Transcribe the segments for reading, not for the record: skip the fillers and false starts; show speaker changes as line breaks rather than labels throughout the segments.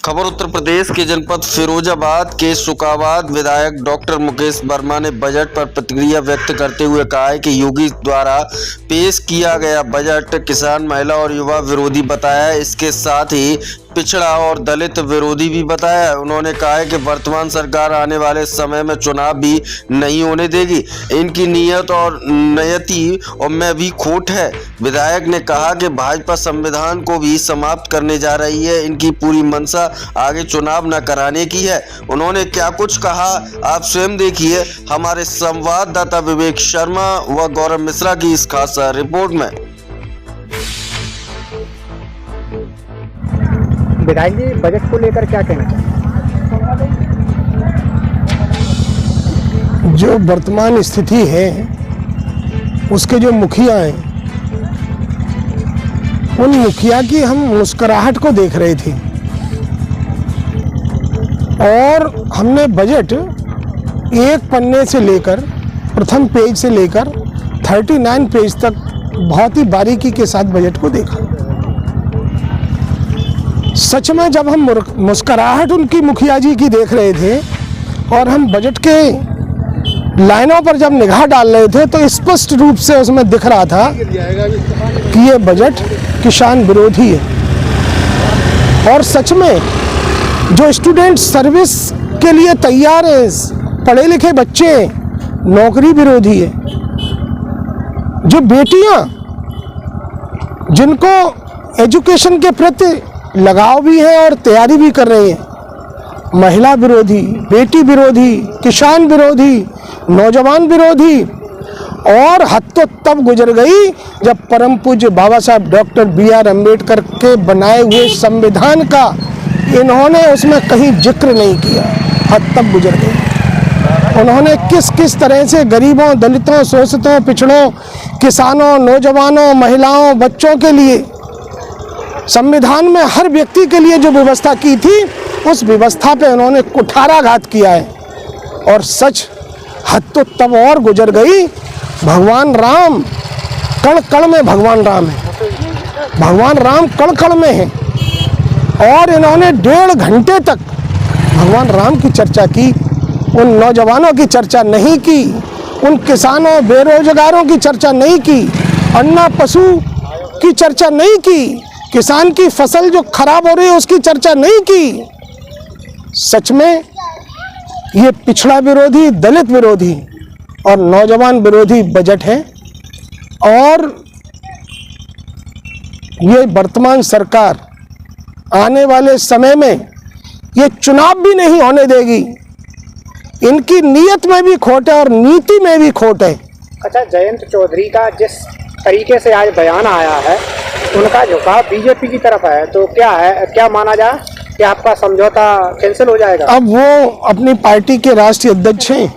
खबर उत्तर प्रदेश के जनपद फिरोजाबाद के शुकाबाद विधायक डॉक्टर मुकेश वर्मा ने बजट पर प्रतिक्रिया व्यक्त करते हुए कहा है कि योगी द्वारा पेश किया गया बजट किसान, महिला और युवा विरोधी बताया है। इसके साथ ही पिछड़ा और दलित विरोधी भी बताया है। उन्होंने कहा है कि वर्तमान सरकार आने वाले समय में चुनाव भी नहीं होने देगी। इनकी नीयत और नियति में भी खोट है। विधायक ने कहा कि भाजपा संविधान को भी समाप्त करने जा रही है। इनकी पूरी मंशा आगे चुनाव न कराने की है। उन्होंने क्या कुछ कहा आप स्वयं देखिए हमारे संवाददाता विवेक शर्मा व गौरव मिश्रा की इस खास रिपोर्ट में।
विधायक जी, बजट को लेकर क्या कहना चाहते हैं?
जो वर्तमान स्थिति है उसके जो मुखिया हैं, उन मुखिया की हम मुस्कुराहट को देख रहे थे और हमने बजट एक पन्ने से लेकर प्रथम पेज से लेकर 39 पेज तक बहुत ही बारीकी के साथ बजट को देखा। सच में जब हम मुस्कुराहट उनकी मुखिया जी की देख रहे थे और हम बजट के लाइनों पर जब निगाह डाल रहे थे तो स्पष्ट रूप से उसमें दिख रहा था कि ये बजट किसान विरोधी है। और सच में जो स्टूडेंट सर्विस के लिए तैयार हैं, पढ़े लिखे बच्चे, नौकरी विरोधी है। जो बेटियां जिनको एजुकेशन के प्रति लगाव भी है और तैयारी भी कर रही है, महिला विरोधी, बेटी विरोधी, किसान विरोधी, नौजवान विरोधी। और हद तो तब गुजर गई जब परम पूज्य बाबा साहब डॉक्टर B.R. अम्बेडकर के बनाए हुए संविधान का इन्होंने उसमें कहीं जिक्र नहीं किया। हद तब गुजर गई। उन्होंने किस किस तरह से गरीबों, दलितों, शोषितों, पिछड़ों, किसानों, नौजवानों, महिलाओं, बच्चों के लिए संविधान में हर व्यक्ति के लिए जो व्यवस्था की थी, उस व्यवस्था पे उन्होंने कुठाराघात किया है। और सच हद तो तब और गुजर गई। भगवान राम कण कण में भगवान राम है, भगवान राम कण कण में है। और इन्होंने 1.5 घंटे तक भगवान राम की चर्चा की, उन नौजवानों की चर्चा नहीं की, उन किसानों, बेरोजगारों की चर्चा नहीं की, अन्ना पशु की चर्चा नहीं की, किसान की फसल जो खराब हो रही है उसकी चर्चा नहीं की। सच में ये पिछड़ा विरोधी, दलित विरोधी और नौजवान विरोधी बजट है। और ये वर्तमान सरकार आने वाले समय में ये चुनाव भी नहीं होने देगी। इनकी नीयत में भी खोट है और नीति में भी खोट है।
अच्छा, जयंत चौधरी का जिस तरीके से आज बयान आया है, उनका झुकाव बीजेपी की तरफ है, तो क्या है, क्या माना जाए कि आपका समझौता कैंसिल हो जाएगा? अब
वो अपनी पार्टी के राष्ट्रीय अध्यक्ष हैं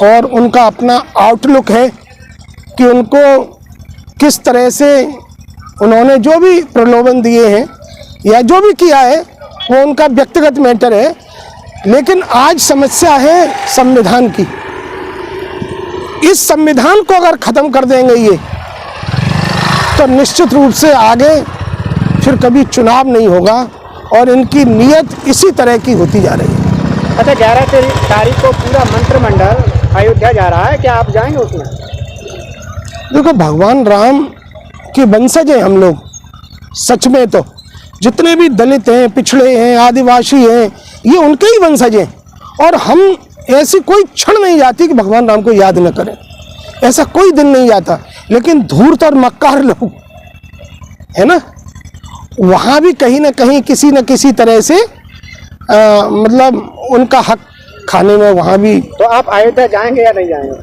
और उनका अपना आउटलुक है कि उनको किस तरह से उन्होंने जो भी प्रलोभन दिए हैं या जो भी किया है वो उनका व्यक्तिगत मैटर है। लेकिन आज समस्या है संविधान की। इस संविधान को अगर ख़त्म कर देंगे ये, तो निश्चित रूप से आगे फिर कभी चुनाव नहीं होगा और इनकी नीयत इसी तरह की होती जा रही है।
अच्छा, 11 तारीख को पूरा मंत्रिमंडल अयोध्या जा रहा है, क्या आप जाएंगे उसमें?
देखो, भगवान राम के वंशज हैं हम लोग। सच में तो जितने भी दलित हैं, पिछड़े हैं, आदिवासी हैं, ये उनके ही वंशज हैं। और हम ऐसी कोई क्षण नहीं जाती कि भगवान राम को याद न करें, ऐसा कोई दिन नहीं जाता। लेकिन धूर्त और मक्कार लोग है ना, वहाँ भी कहीं ना कहीं किसी न किसी तरह से मतलब उनका हक खाने में वहाँ भी।
तो आप अयोध्या जाएंगे या नहीं जाएंगे?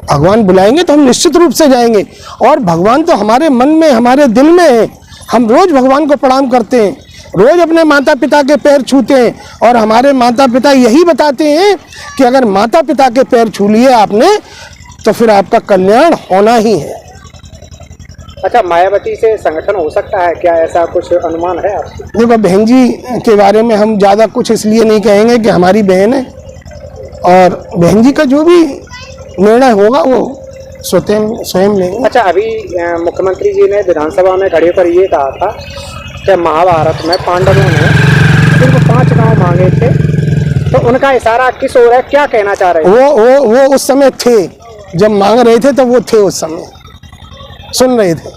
भगवान बुलाएंगे तो हम निश्चित रूप से जाएंगे। और भगवान तो हमारे मन में, हमारे दिल में है। हम रोज भगवान को प्रणाम करते हैं, रोज अपने माता पिता के पैर छूते हैं। और हमारे माता पिता यही बताते हैं कि अगर माता पिता के पैर छू लिए आपने तो फिर आपका कल्याण होना ही है।
अच्छा, मायावती से संगठन हो सकता है क्या, ऐसा कुछ अनुमान है आपको?
देखो, बहन जी के बारे में हम ज़्यादा कुछ इसलिए नहीं कहेंगे कि हमारी बहन है और बहन जी का जो भी निर्णय होगा वो स्वयं लेंगे।
अच्छा, अभी मुख्यमंत्री जी ने विधानसभा में खड़े पर ये कहा था कि महाभारत में पांडवों ने सिर्फ 5 गांव मांगे थे, तो उनका इशारा किस ओर है, क्या कहना चाह रहे हैं?
वो उस समय थे, जब मांग रहे थे तो वो थे, उस समय सुन रहे थे।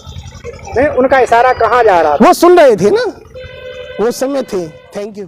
नहीं, उनका इशारा कहाँ जा रहा था?
वो सुन रहे थे ना, वो उस समय थे। Thank you.